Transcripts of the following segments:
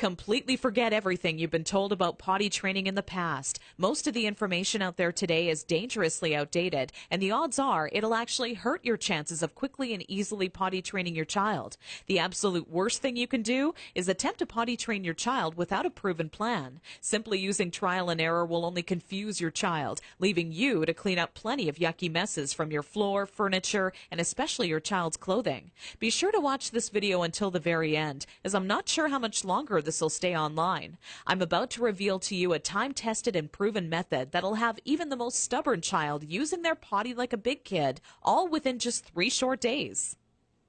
Completely forget everything you've been told about potty training in the past. Most of the information out there today is dangerously outdated, and the odds are it'll actually hurt your chances of quickly and easily potty training your child. The absolute worst thing you can do is attempt to potty train your child without a proven plan. Simply using trial and error will only confuse your child, leaving you to clean up plenty of yucky messes from your floor, furniture, and especially your child's clothing. Be sure to watch this video until the very end, as I'm not sure how much longer this will stay online. I'm about to reveal to you a time-tested and proven method that'll have even the most stubborn child using their potty like a big kid, all within just 3 short days.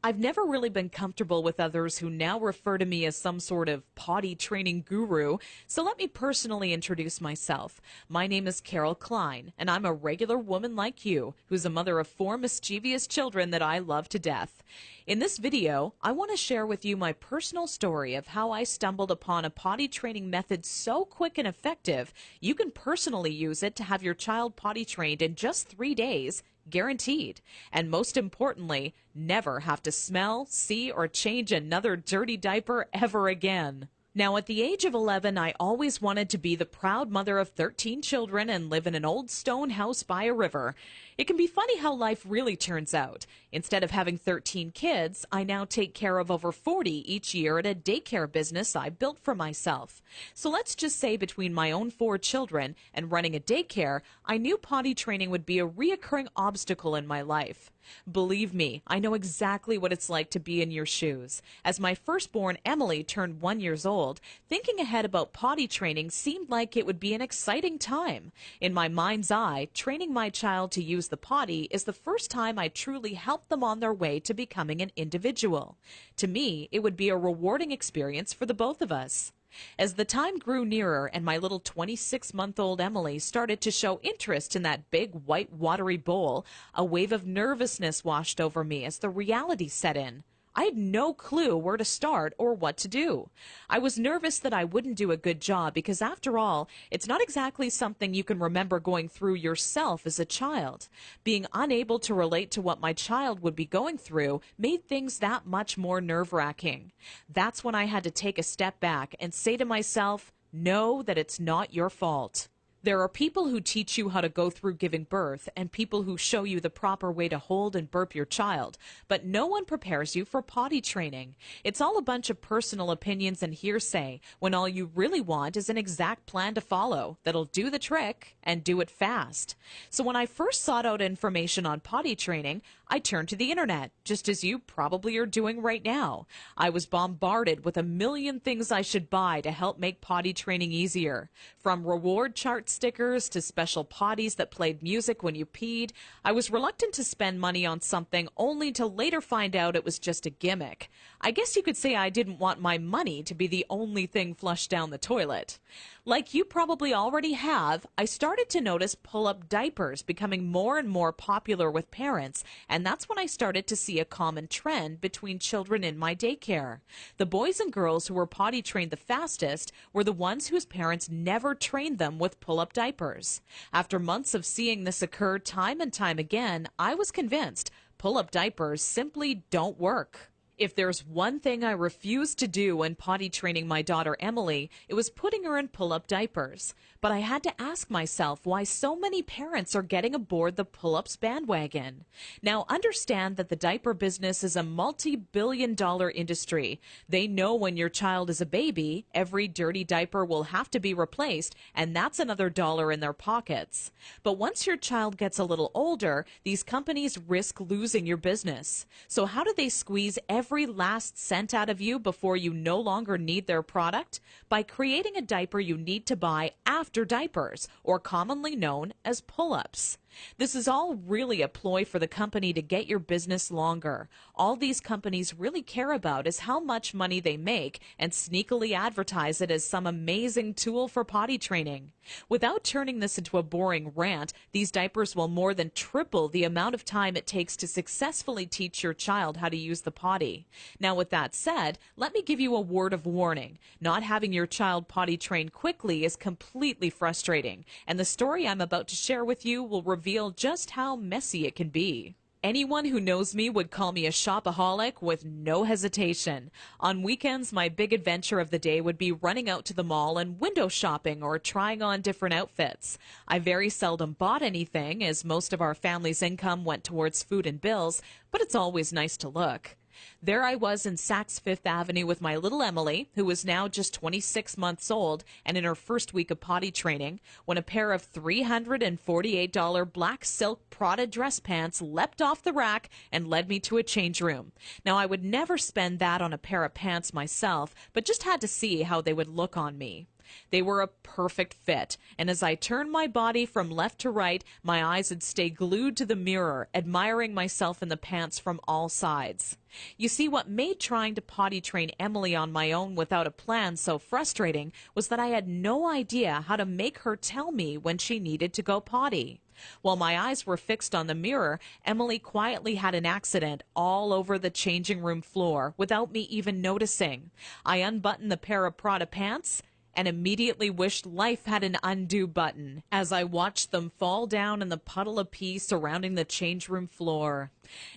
I've never really been comfortable with others who now refer to me as some sort of potty training guru, so let me personally introduce myself. My name is Carol Klein, and I'm a regular woman like you, who's a mother of 4 mischievous children that I love to death. In this video, I want to share with you my personal story of how I stumbled upon a potty training method so quick and effective, you can personally use it to have your child potty trained in just 3 days, guaranteed. And most importantly, never have to smell, see, or change another dirty diaper ever again. Now, at the age of 11, I always wanted to be the proud mother of 13 children and live in an old stone house by a river. It can be funny how life really turns out. Instead of having 13 kids, I now take care of over 40 each year at a daycare business I built for myself. So let's just say between my own 4 children and running a daycare, I knew potty training would be a reoccurring obstacle in my life. Believe me, I know exactly what it's like to be in your shoes. As my firstborn Emily turned 1 year old, thinking ahead about potty training seemed like it would be an exciting time. In my mind's eye, training my child to use the potty is the first time I truly helped them on their way to becoming an individual. To me, it would be a rewarding experience for the both of us. As the time grew nearer and my little 26-month-old Emily started to show interest in that big white watery bowl, a wave of nervousness washed over me as the reality set in. I had no clue where to start or what to do. I was nervous that I wouldn't do a good job because, after all, it's not exactly something you can remember going through yourself as a child. Being unable to relate to what my child would be going through made things that much more nerve-wracking. That's when I had to take a step back and say to myself, know that it's not your fault. There are people who teach you how to go through giving birth and people who show you the proper way to hold and burp your child, but no one prepares you for potty training. It's all a bunch of personal opinions and hearsay when all you really want is an exact plan to follow that'll do the trick and do it fast. So when I first sought out information on potty training, I turned to the internet, just as you probably are doing right now. I was bombarded with a million things I should buy to help make potty training easier. From reward chart stickers to special potties that played music when you peed, I was reluctant to spend money on something only to later find out it was just a gimmick. I guess you could say I didn't want my money to be the only thing flushed down the toilet. Like you probably already have, I started to notice pull-up diapers becoming more and more popular with parents, and that's when I started to see a common trend between children in my daycare. The boys and girls who were potty trained the fastest were the ones whose parents never trained them with pull-up diapers. After months of seeing this occur time and time again, I was convinced pull-up diapers simply don't work. If there's one thing I refused to do when potty training my daughter Emily, it was putting her in pull-up diapers. But I had to ask myself why so many parents are getting aboard the pull-ups bandwagon. Now, understand that the diaper business is a multi-billion-dollar industry. They know when your child is a baby, every dirty diaper will have to be replaced, and that's another dollar in their pockets. But once your child gets a little older, these companies risk losing your business. So how do they squeeze every last cent out of you before you no longer need their product? By creating a diaper you need to buy after diapers, or commonly known as pull-ups. This is all really a ploy for the company to get your business longer. All these companies really care about is how much money they make and sneakily advertise it as some amazing tool for potty training. Without turning this into a boring rant, these diapers will more than triple the amount of time it takes to successfully teach your child how to use the potty. Now, with that said, let me give you a word of warning. Not having your child potty trained quickly is completely frustrating, and the story I'm about to share with you will reveal just how messy it can be. Anyone who knows me would call me a shopaholic with no hesitation. On weekends, my big adventure of the day would be running out to the mall and window shopping or trying on different outfits. I very seldom bought anything, as most of our family's income went towards food and bills, but it's always nice to look. There I was in Saks Fifth Avenue with my little Emily, who was now just 26 months old and in her first week of potty training, when a pair of $348 black silk Prada dress pants leapt off the rack and led me to a change room. Now, I would never spend that on a pair of pants myself, but just had to see how they would look on me. They were a perfect fit, and as I turned my body from left to right, my eyes would stay glued to the mirror, admiring myself in the pants from all sides. You see, what made trying to potty train Emily on my own without a plan so frustrating was that I had no idea how to make her tell me when she needed to go potty. While my eyes were fixed on the mirror, Emily quietly had an accident all over the changing room floor without me even noticing. I unbuttoned the pair of Prada pants and immediately wished life had an undo button as I watched them fall down in the puddle of pee surrounding the change room floor.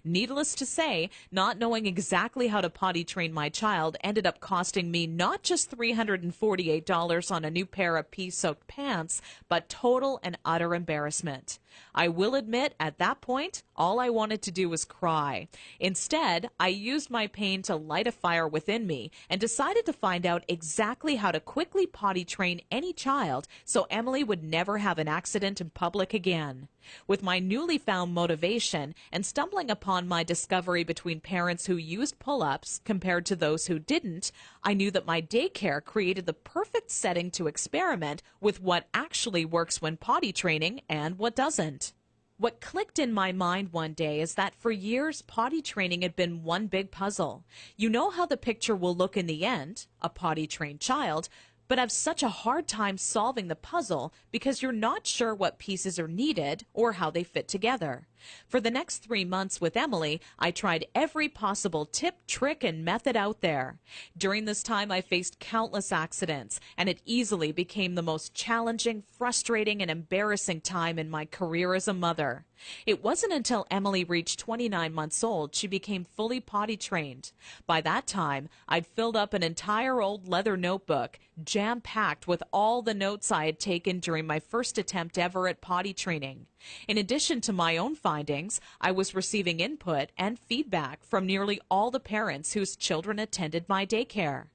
Needless to say, not knowing exactly how to potty train my child ended up costing me not just $348 on a new pair of pee-soaked pants, but total and utter embarrassment. I will admit, at that point, all I wanted to do was cry. Instead, I used my pain to light a fire within me and decided to find out exactly how to quickly potty train any child so Emily would never have an accident in public again. With my newly found motivation and stumbling upon my discovery between parents who used pull-ups compared to those who didn't, I knew that my daycare created the perfect setting to experiment with what actually works when potty training and what doesn't. What clicked in my mind one day is that for years, potty training had been one big puzzle. You know how the picture will look in the end, a potty-trained child, but have such a hard time solving the puzzle because you're not sure what pieces are needed or how they fit together. For the next 3 months with Emily, I tried every possible tip, trick, and method out there. During this time, I faced countless accidents, and it easily became the most challenging, frustrating, and embarrassing time in my career as a mother. It wasn't until Emily reached 29 months old she became fully potty trained. By that time, I'd filled up an entire old leather notebook, jam-packed with all the notes I had taken during my first attempt ever at potty training. In addition to my own findings, I was receiving input and feedback from nearly all the parents whose children attended my daycare.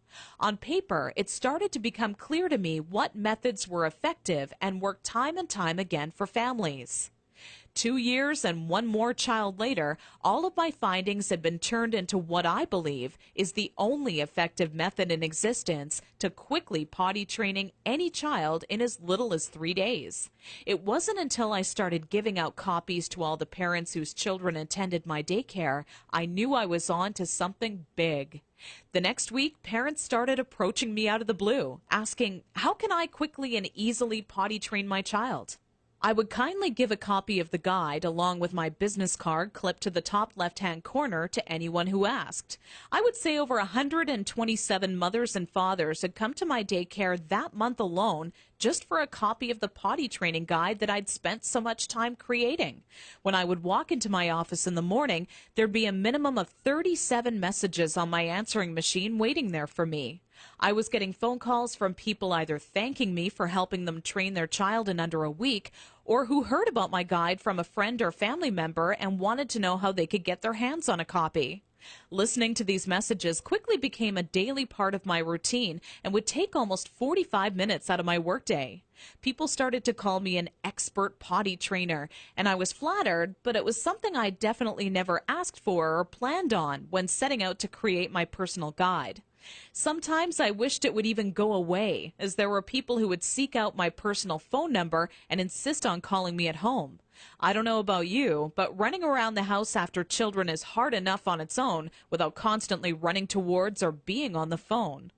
On paper, it started to become clear to me what methods were effective and worked time and time again for families. 2 years and one more child later, all of my findings had been turned into what I believe is the only effective method in existence to quickly potty training any child in as little as 3 days. It wasn't until I started giving out copies to all the parents whose children attended my daycare I knew I was on to something big. The next week, parents started approaching me out of the blue, asking, how can I quickly and easily potty train my child? I would kindly give a copy of the guide along with my business card clipped to the top left-hand corner to anyone who asked. I would say over 127 mothers and fathers had come to my daycare that month alone just for a copy of the potty training guide that I'd spent so much time creating. When I would walk into my office in the morning, there'd be a minimum of 37 messages on my answering machine waiting there for me. I was getting phone calls from people either thanking me for helping them train their child in under a week or who heard about my guide from a friend or family member and wanted to know how they could get their hands on a copy. Listening to these messages quickly became a daily part of my routine and would take almost 45 minutes out of my workday. People started to call me an expert potty trainer, and I was flattered, but it was something I definitely never asked for or planned on when setting out to create my personal guide. Sometimes I wished it would even go away, as there were people who would seek out my personal phone number and insist on calling me at home. I don't know about you, but running around the house after children is hard enough on its own without constantly running towards or being on the phone.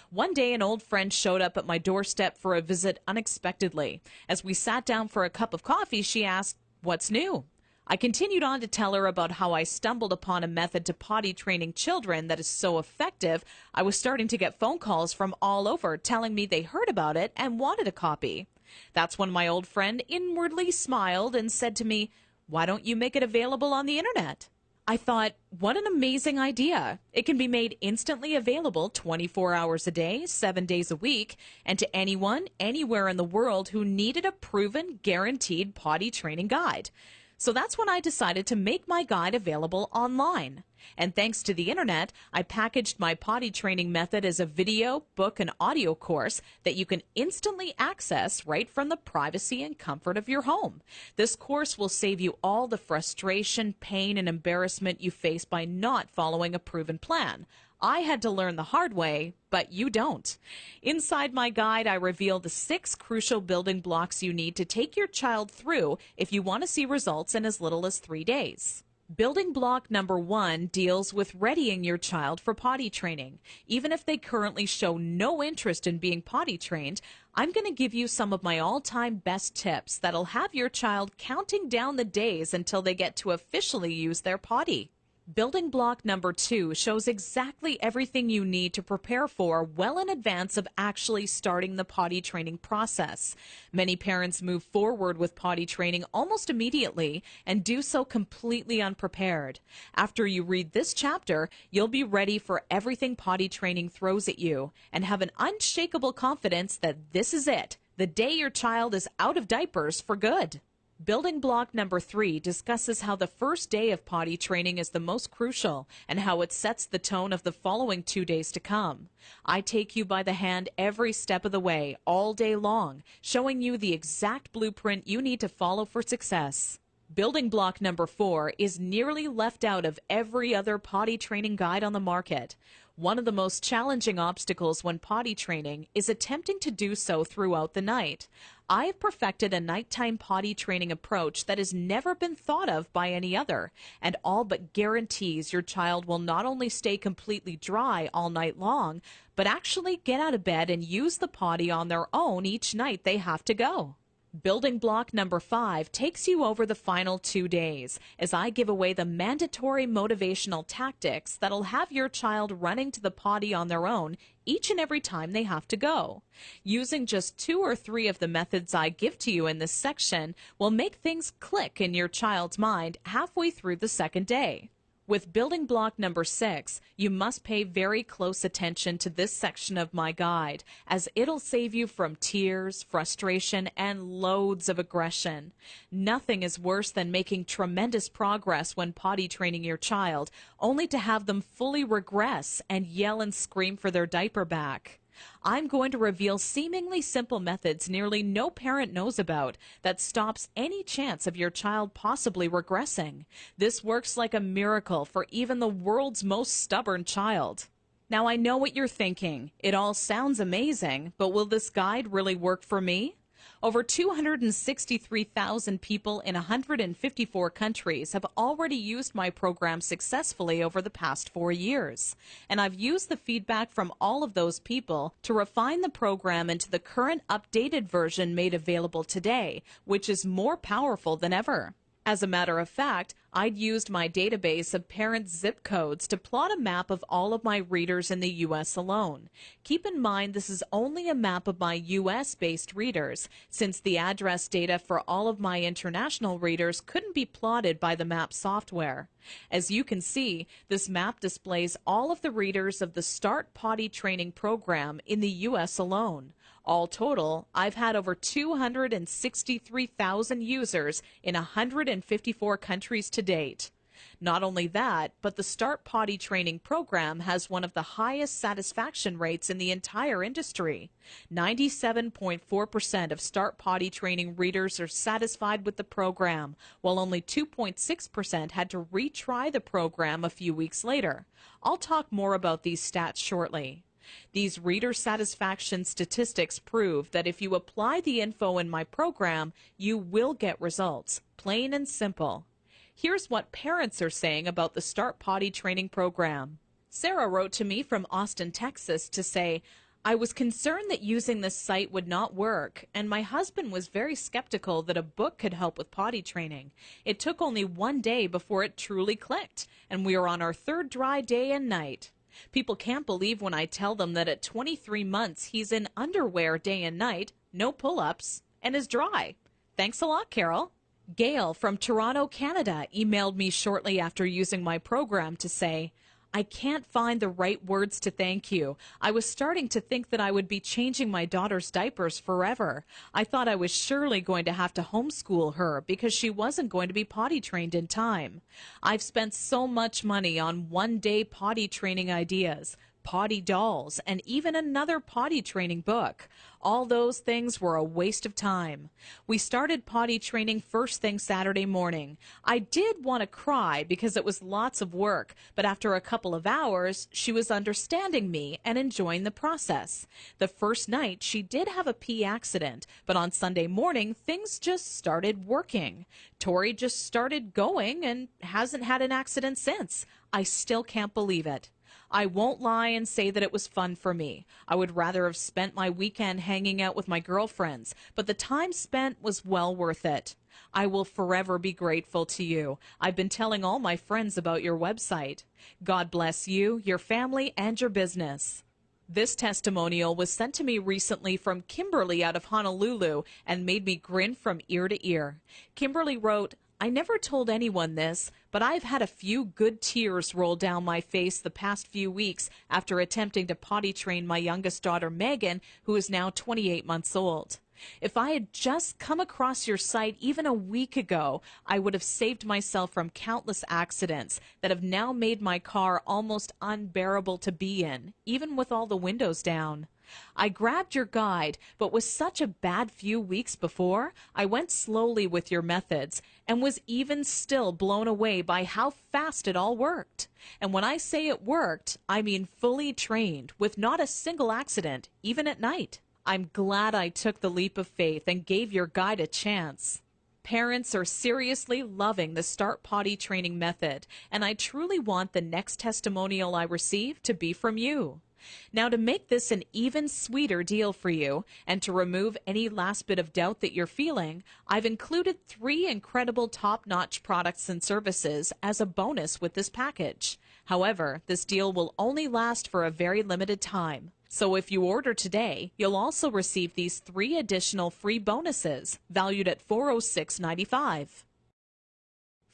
One day, an old friend showed up at my doorstep for a visit unexpectedly. As we sat down for a cup of coffee, she asked, "What's new?" I continued on to tell her about how I stumbled upon a method to potty training children that is so effective, I was starting to get phone calls from all over telling me they heard about it and wanted a copy. That's when my old friend inwardly smiled and said to me, Why don't you make it available on the internet? I thought, what an amazing idea. It can be made instantly available 24 hours a day, 7 days a week, and to anyone, anywhere in the world who needed a proven, guaranteed potty training guide. So that's when I decided to make my guide available online. And thanks to the internet, I packaged my potty training method as a video, book, and audio course that you can instantly access right from the privacy and comfort of your home. This course will save you all the frustration, pain, and embarrassment you face by not following a proven plan. I had to learn the hard way, but you don't. Inside my guide, I reveal the 6 crucial building blocks you need to take your child through if you want to see results in as little as 3 days. Building block number 1 deals with readying your child for potty training. Even if they currently show no interest in being potty trained, I'm going to give you some of my all-time best tips that'll have your child counting down the days until they get to officially use their potty. Building block number 2 shows exactly everything you need to prepare for well in advance of actually starting the potty training process. Many parents move forward with potty training almost immediately and do so completely unprepared. After you read this chapter, you'll be ready for everything potty training throws at you and have an unshakable confidence that this is it, the day your child is out of diapers for good. Building block number 3 discusses how the first day of potty training is the most crucial and how it sets the tone of the following 2 days to come. I take you by the hand every step of the way, all day long, showing you the exact blueprint you need to follow for success. Building block number 4 is nearly left out of every other potty training guide on the market. One of the most challenging obstacles when potty training is attempting to do so throughout the night. I have perfected a nighttime potty training approach that has never been thought of by any other, and all but guarantees your child will not only stay completely dry all night long, but actually get out of bed and use the potty on their own each night they have to go. Building block number 5 takes you over the final 2 days as I give away the mandatory motivational tactics that'll have your child running to the potty on their own each and every time they have to go. Using just 2 or 3 of the methods I give to you in this section will make things click in your child's mind halfway through the second day. With building block number 6, you must pay very close attention to this section of my guide, as it'll save you from tears, frustration, and loads of aggression. Nothing is worse than making tremendous progress when potty training your child, only to have them fully regress and yell and scream for their diaper back. I'm going to reveal seemingly simple methods nearly no parent knows about that stops any chance of your child possibly regressing. This works like a miracle for even the world's most stubborn child. Now I know what you're thinking. It all sounds amazing, but will this guide really work for me? Over 263,000 people in 154 countries have already used my program successfully over the past 4 years. And I've used the feedback from all of those people to refine the program into the current updated version made available today, which is more powerful than ever. As a matter of fact, I'd used my database of parents' zip codes to plot a map of all of my readers in the U.S. alone. Keep in mind this is only a map of my U.S.-based readers, since the address data for all of my international readers couldn't be plotted by the map software. As you can see, this map displays all of the readers of the Start Potty Training program in the U.S. alone. All total, I've had over 263,000 users in 154 countries to date. Not only that, but the Start Potty Training program has one of the highest satisfaction rates in the entire industry. 97.4% of Start Potty Training readers are satisfied with the program, while only 2.6% had to retry the program a few weeks later. I'll talk more about these stats shortly. These reader satisfaction statistics prove that if you apply the info in my program, you will get results, plain and simple. Here's what parents are saying about the Start Potty Training program. Sarah wrote to me from Austin, Texas to say, I was concerned that using this site would not work, and my husband was very skeptical that a book could help with potty training. It took only 1 day before it truly clicked, and we are on our 3rd dry day and night. People can't believe when I tell them that at 23 months he's in underwear day and night, no pull-ups, and is dry. Thanks a lot, Carol. Gail from Toronto, Canada, emailed me shortly after using my program to say, I can't find the right words to thank you. I was starting to think that I would be changing my daughter's diapers forever. I thought I was surely going to have to homeschool her because she wasn't going to be potty trained in time. I've spent so much money on one-day potty training ideas, potty dolls, and even another potty training book. All those things were a waste of time. We started potty training first thing Saturday morning. I did want to cry because it was lots of work, but after a couple of hours, she was understanding me and enjoying the process. The first night, she did have a pee accident, but on Sunday morning, things just started working. Tori just started going and hasn't had an accident since. I still can't believe it. I won't lie and say that it was fun for me. I would rather have spent my weekend hanging out with my girlfriends, but the time spent was well worth it. I will forever be grateful to you. I've been telling all my friends about your website. God bless you, your family, and your business. This testimonial was sent to me recently from Kimberly out of Honolulu and made me grin from ear to ear. Kimberly wrote, I never told anyone this, but I've had a few good tears roll down my face the past few weeks after attempting to potty train my youngest daughter, Megan, who is now 28 months old. If I had just come across your site even a week ago, I would have saved myself from countless accidents that have now made my car almost unbearable to be in, even with all the windows down. I grabbed your guide, but with such a bad few weeks before, I went slowly with your methods and was even still blown away by how fast it all worked. And when I say it worked, I mean fully trained, with not a single accident, even at night. I'm glad I took the leap of faith and gave your guide a chance. Parents are seriously loving the Start Potty training method, and I truly want the next testimonial I receive to be from you. Now, to make this an even sweeter deal for you, and to remove any last bit of doubt that you're feeling, I've included 3 incredible top-notch products and services as a bonus with this package. However, this deal will only last for a very limited time. So if you order today, you'll also receive these 3 additional free bonuses, valued at $406.95.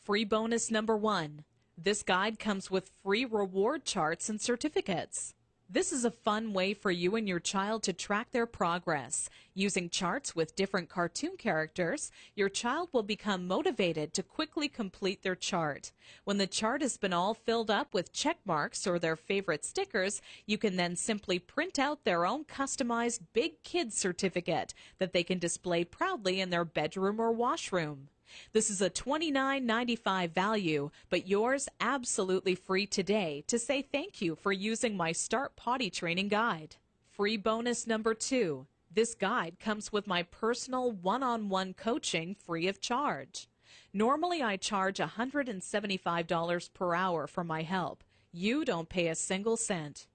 Free bonus number 1. This guide comes with free reward charts and certificates. This is a fun way for you and your child to track their progress. Using charts with different cartoon characters, your child will become motivated to quickly complete their chart. When the chart has been all filled up with check marks or their favorite stickers, you can then simply print out their own customized Big Kids certificate that they can display proudly in their bedroom or washroom. This is a $29.95 value, but yours absolutely free today to say thank you for using my Start Potty Training Guide. Free bonus number 2. This guide comes with my personal one-on-one coaching free of charge. Normally I charge $175 per hour for my help. You don't pay a single cent.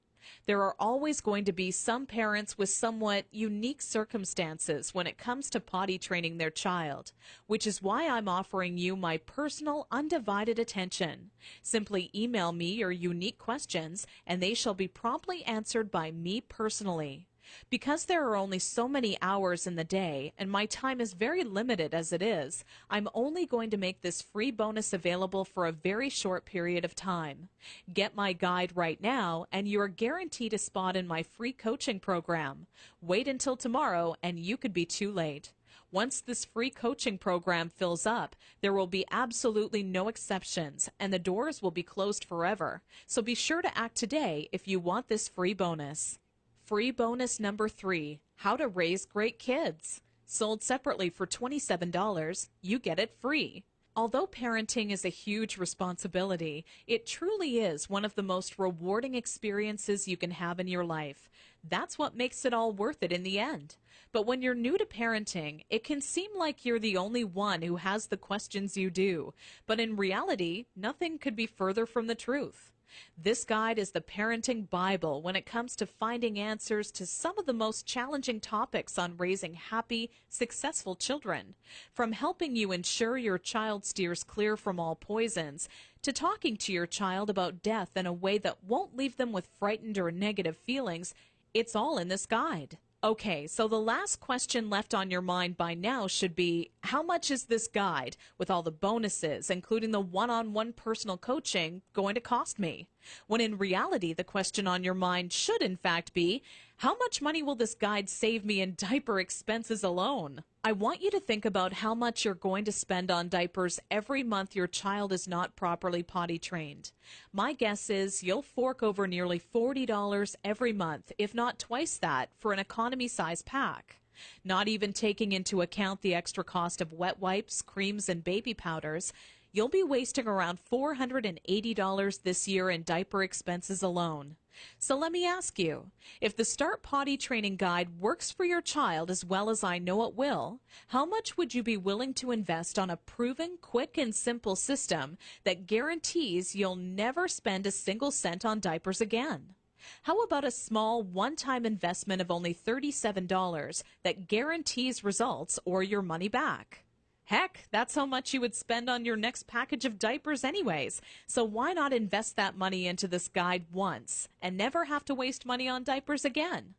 There are always going to be some parents with somewhat unique circumstances when it comes to potty training their child, which is why I'm offering you my personal, undivided attention. Simply email me your unique questions, and they shall be promptly answered by me personally. Because there are only so many hours in the day, and my time is very limited as it is, I'm only going to make this free bonus available for a very short period of time. Get my guide right now, and you are guaranteed a spot in my free coaching program. Wait until tomorrow, and you could be too late. Once this free coaching program fills up, there will be absolutely no exceptions, and the doors will be closed forever. So be sure to act today if you want this free bonus. Free bonus number 3, How to Raise Great Kids. Sold separately for $27, you get it free. Although parenting is a huge responsibility, it truly is one of the most rewarding experiences you can have in your life. That's what makes it all worth it in the end. But when you're new to parenting, it can seem like you're the only one who has the questions you do. But in reality, nothing could be further from the truth. This guide is the parenting Bible when it comes to finding answers to some of the most challenging topics on raising happy, successful children. From helping you ensure your child steers clear from all poisons, to talking to your child about death in a way that won't leave them with frightened or negative feelings, it's all in this guide. Okay, so the last question left on your mind by now should be, how much is this guide, with all the bonuses, including the one-on-one personal coaching, going to cost me? When in reality, the question on your mind should in fact be, how much money will this guide save me in diaper expenses alone? I want you to think about how much you're going to spend on diapers every month your child is not properly potty trained. My guess is you'll fork over nearly $40 every month, if not twice that, for an economy size pack. Not even taking into account the extra cost of wet wipes, creams, and baby powders, you'll be wasting around $480 this year in diaper expenses alone. So let me ask you, if the Start Potty Training Guide works for your child as well as I know it will, how much would you be willing to invest on a proven, quick, and simple system that guarantees you'll never spend a single cent on diapers again? How about a small one-time investment of only $37 that guarantees results or your money back? Heck, that's how much you would spend on your next package of diapers anyways. So why not invest that money into this guide once and never have to waste money on diapers again?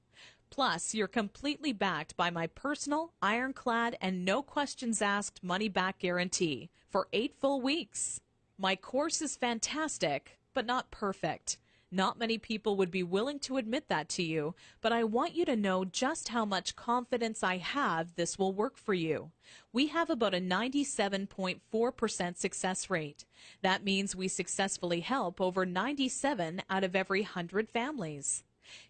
Plus, you're completely backed by my personal, ironclad, and no questions asked money-back guarantee for 8 full weeks. My course is fantastic, but not perfect. Not many people would be willing to admit that to you, but I want you to know just how much confidence I have this will work for you. We have about a 97.4% success rate. That means we successfully help over 97 out of every 100 families.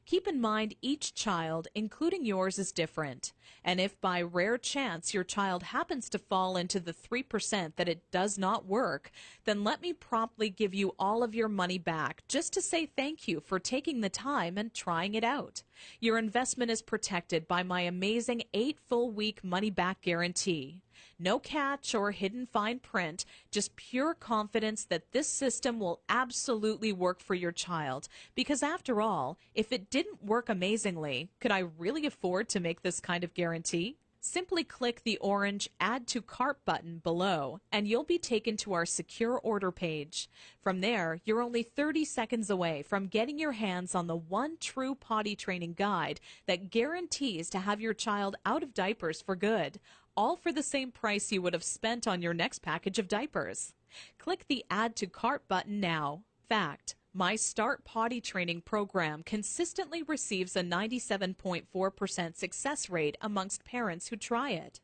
Keep in mind each child, including yours, is different. And if by rare chance your child happens to fall into the 3% that it does not work, then let me promptly give you all of your money back just to say thank you for taking the time and trying it out. Your investment is protected by my amazing 8 full week money back guarantee. No catch or hidden fine print, just pure confidence that this system will absolutely work for your child. Because after all, if it didn't work amazingly, could I really afford to make this kind of guarantee? Simply click the orange Add to Cart button below and you'll be taken to our secure order page. From there, you're only 30 seconds away from getting your hands on the one true potty training guide that guarantees to have your child out of diapers for good, all for the same price you would have spent on your next package of diapers. Click the Add to Cart button now. Fact: my Start Potty Training program consistently receives a 97.4% success rate amongst parents who try it.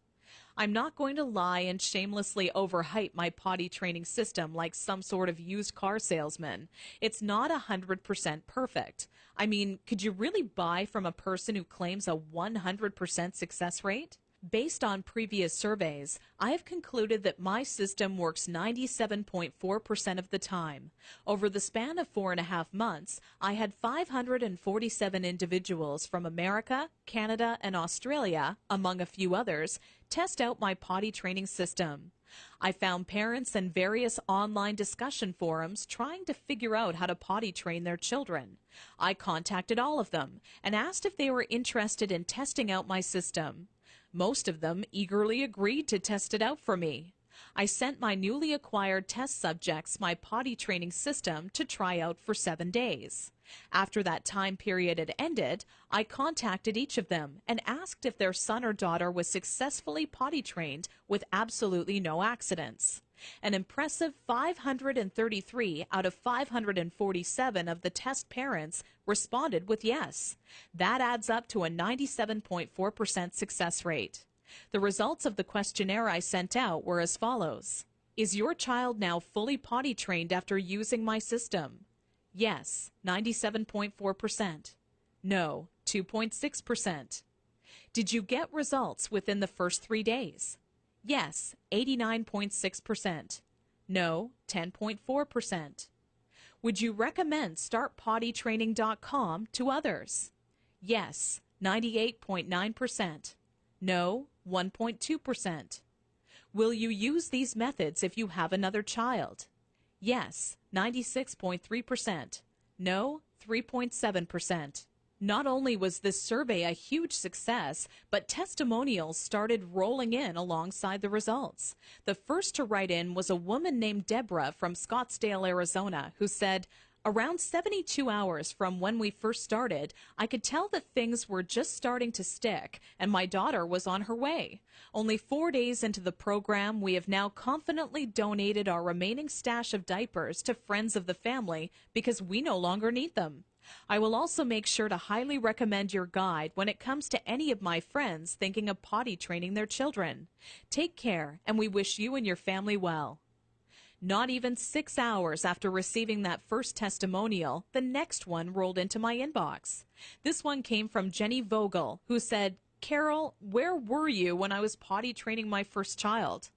I'm not going to lie and shamelessly overhype my potty training system like some sort of used car salesman. It's not 100% perfect. I mean, could you really buy from a person who claims a 100% success rate? Based on previous surveys, I have concluded that my system works 97.4% of the time. Over the span of 4.5 months, I had 547 individuals from America, Canada, and Australia, among a few others, test out my potty training system. I found parents in various online discussion forums trying to figure out how to potty train their children. I contacted all of them and asked if they were interested in testing out my system. Most of them eagerly agreed to test it out for me. I sent my newly acquired test subjects my potty training system to try out for 7 days. After that time period had ended, I contacted each of them and asked if their son or daughter was successfully potty trained with absolutely no accidents. An impressive 533 out of 547 of the test parents responded with yes. That adds up to a 97.4% success rate. The results of the questionnaire I sent out were as follows. Is your child now fully potty trained after using my system? Yes, 97.4%. No, 2.6%. Did you get results within the first 3 days? Yes, 89.6%. No, 10.4%. Would you recommend StartPottyTraining.com to others? Yes, 98.9%. No, 1.2%. Will you use these methods if you have another child? Yes, 96.3%. No, 3.7%. Not only was this survey a huge success, but testimonials started rolling in alongside the results. The first to write in was a woman named Deborah from Scottsdale, Arizona, who said, Around 72 hours from when we first started, I could tell that things were just starting to stick, and my daughter was on her way. Only 4 days into the program, we have now confidently donated our remaining stash of diapers to friends of the family because we no longer need them. I will also make sure to highly recommend your guide when it comes to any of my friends thinking of potty training their children. Take care, and we wish you and your family well. Not even 6 hours after receiving that first testimonial, the next one rolled into my inbox. This one came from Jenny Vogel, who said, "Carol, where were you when I was potty training my first child?"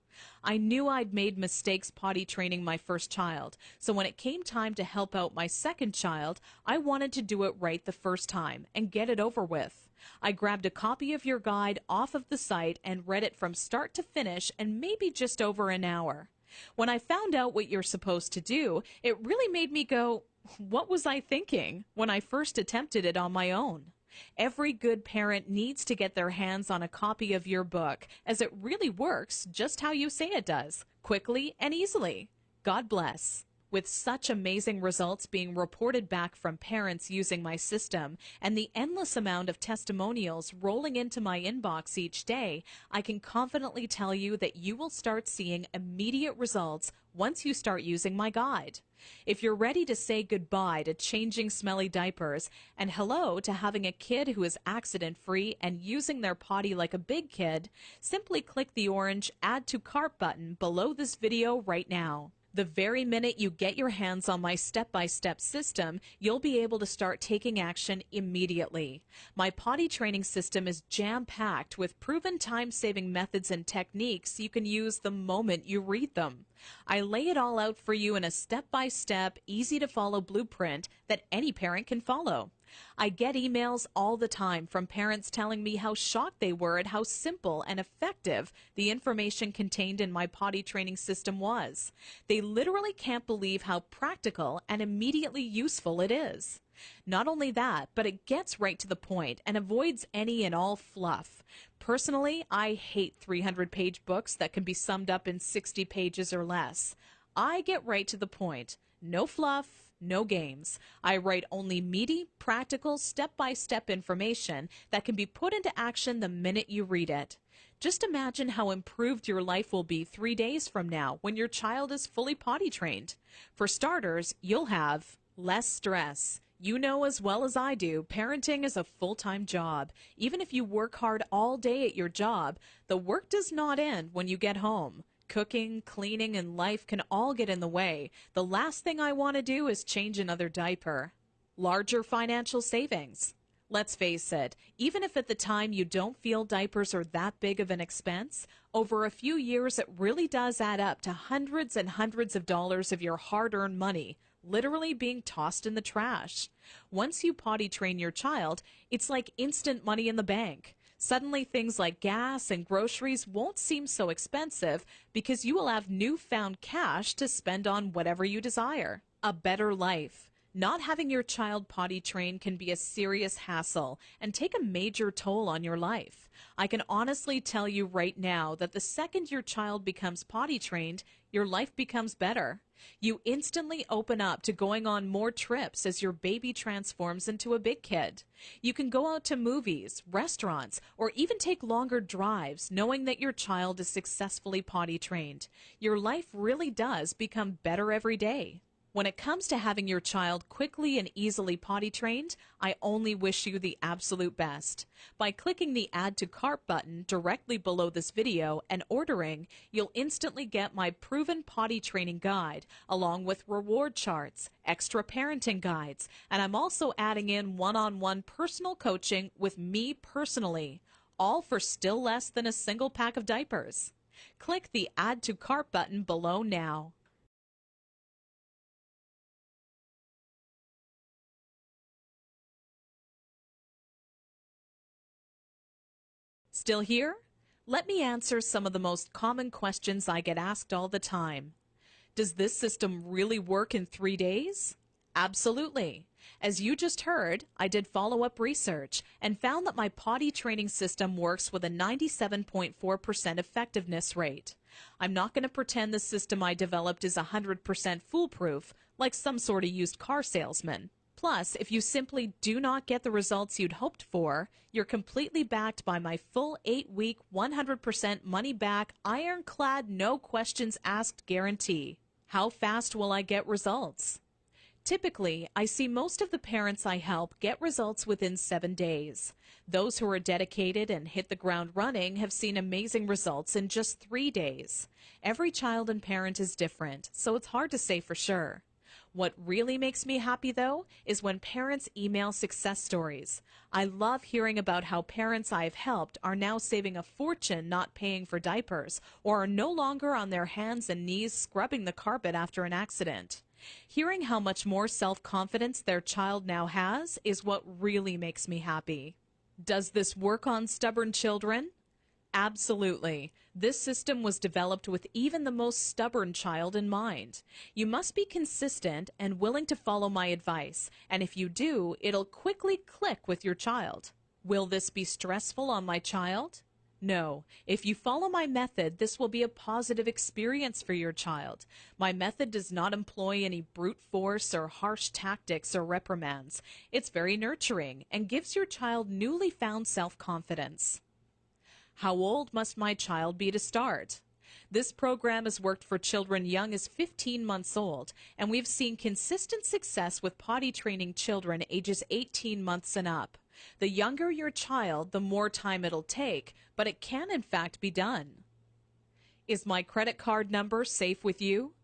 I knew I'd made mistakes potty training my first child, so when it came time to help out my second child, I wanted to do it right the first time and get it over with. I grabbed a copy of your guide off of the site and read it from start to finish in maybe just over an hour. When I found out what you're supposed to do, it really made me go, what was I thinking when I first attempted it on my own? Every good parent needs to get their hands on a copy of your book, as it really works just how you say it does, quickly and easily. God bless. With such amazing results being reported back from parents using my system and the endless amount of testimonials rolling into my inbox each day, I can confidently tell you that you will start seeing immediate results once you start using my guide. If you're ready to say goodbye to changing smelly diapers and hello to having a kid who is accident-free and using their potty like a big kid, simply click the orange Add to Cart button below this video right now. The very minute you get your hands on my step-by-step system, you'll be able to start taking action immediately. My potty training system is jam-packed with proven time-saving methods and techniques you can use the moment you read them. I lay it all out for you in a step-by-step, easy-to-follow blueprint that any parent can follow. I get emails all the time from parents telling me how shocked they were at how simple and effective the information contained in my potty training system was. They literally can't believe how practical and immediately useful it is. Not only that, but it gets right to the point and avoids any and all fluff. Personally, I hate 300-page books that can be summed up in 60 pages or less. I get right to the point. No fluff. No games. I write only meaty, practical, step-by-step information that can be put into action the minute you read it. Just imagine how improved your life will be 3 days from now when your child is fully potty trained. For starters, you'll have less stress. You know as well as I do, parenting is a full-time job. Even if you work hard all day at your job, the work does not end when you get home. Cooking, cleaning, and life can all get in the way. The last thing I want to do is change another diaper. Larger financial savings. Let's face it, even if at the time you don't feel diapers are that big of an expense, over a few years it really does add up to hundreds and hundreds of dollars of your hard-earned money, literally being tossed in the trash. Once you potty train your child, it's like instant money in the bank. Suddenly things like gas and groceries won't seem so expensive because you will have newfound cash to spend on whatever you desire. A better life. Not having your child potty trained can be a serious hassle and take a major toll on your life. I can honestly tell you right now that the second your child becomes potty trained, your life becomes better. You instantly open up to going on more trips as your baby transforms into a big kid. You can go out to movies, restaurants, or even take longer drives knowing that your child is successfully potty trained. Your life really does become better every day. When it comes to having your child quickly and easily potty trained, I only wish you the absolute best. By clicking the Add to Cart button directly below this video and ordering, you'll instantly get my proven potty training guide, along with reward charts, extra parenting guides, and I'm also adding in one-on-one personal coaching with me personally, all for still less than a single pack of diapers. Click the Add to Cart button below now. Still here? Let me answer some of the most common questions I get asked all the time. Does this system really work in 3 days? Absolutely. As you just heard, I did follow-up research and found that my potty training system works with a 97.4% effectiveness rate. I'm not going to pretend the system I developed is 100% foolproof, like some sort of used car salesman. Plus, if you simply do not get the results you'd hoped for, you're completely backed by my full 8-week, 100% money-back, ironclad, no questions asked guarantee. How fast will I get results? Typically, I see most of the parents I help get results within 7 days. Those who are dedicated and hit the ground running have seen amazing results in just 3 days. Every child and parent is different, so it's hard to say for sure. What really makes me happy, though, is when parents email success stories. I love hearing about how parents I've helped are now saving a fortune not paying for diapers or are no longer on their hands and knees scrubbing the carpet after an accident. Hearing how much more self-confidence their child now has is what really makes me happy. Does this work on stubborn children? Absolutely. This system was developed with even the most stubborn child in mind. You must be consistent and willing to follow my advice, and if you do, it'll quickly click with your child. Will this be stressful on my child? No. If you follow my method, this will be a positive experience for your child. My method does not employ any brute force or harsh tactics or reprimands. It's very nurturing and gives your child newly found self-confidence. How old must my child be to start? This program has worked for children young as 15 months old, and we've seen consistent success with potty training children ages 18 months and up. The younger your child, the more time it'll take, but it can in fact be done. Is my credit card number safe with you?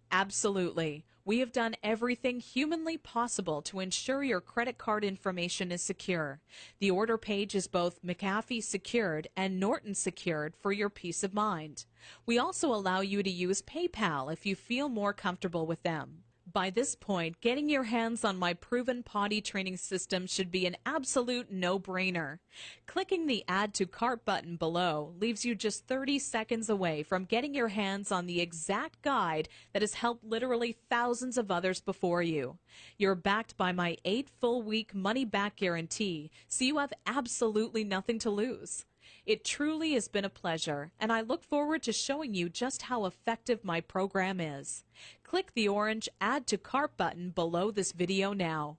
Absolutely. We have done everything humanly possible to ensure your credit card information is secure. The order page is both McAfee secured and Norton secured for your peace of mind. We also allow you to use PayPal if you feel more comfortable with them. By this point, getting your hands on my proven potty training system should be an absolute no-brainer. Clicking the Add to Cart button below leaves you just 30 seconds away from getting your hands on the exact guide that has helped literally thousands of others before you. You're backed by my 8 full-week money-back guarantee, so you have absolutely nothing to lose. It truly has been a pleasure, and I look forward to showing you just how effective my program is. Click the orange Add to Cart button below this video now.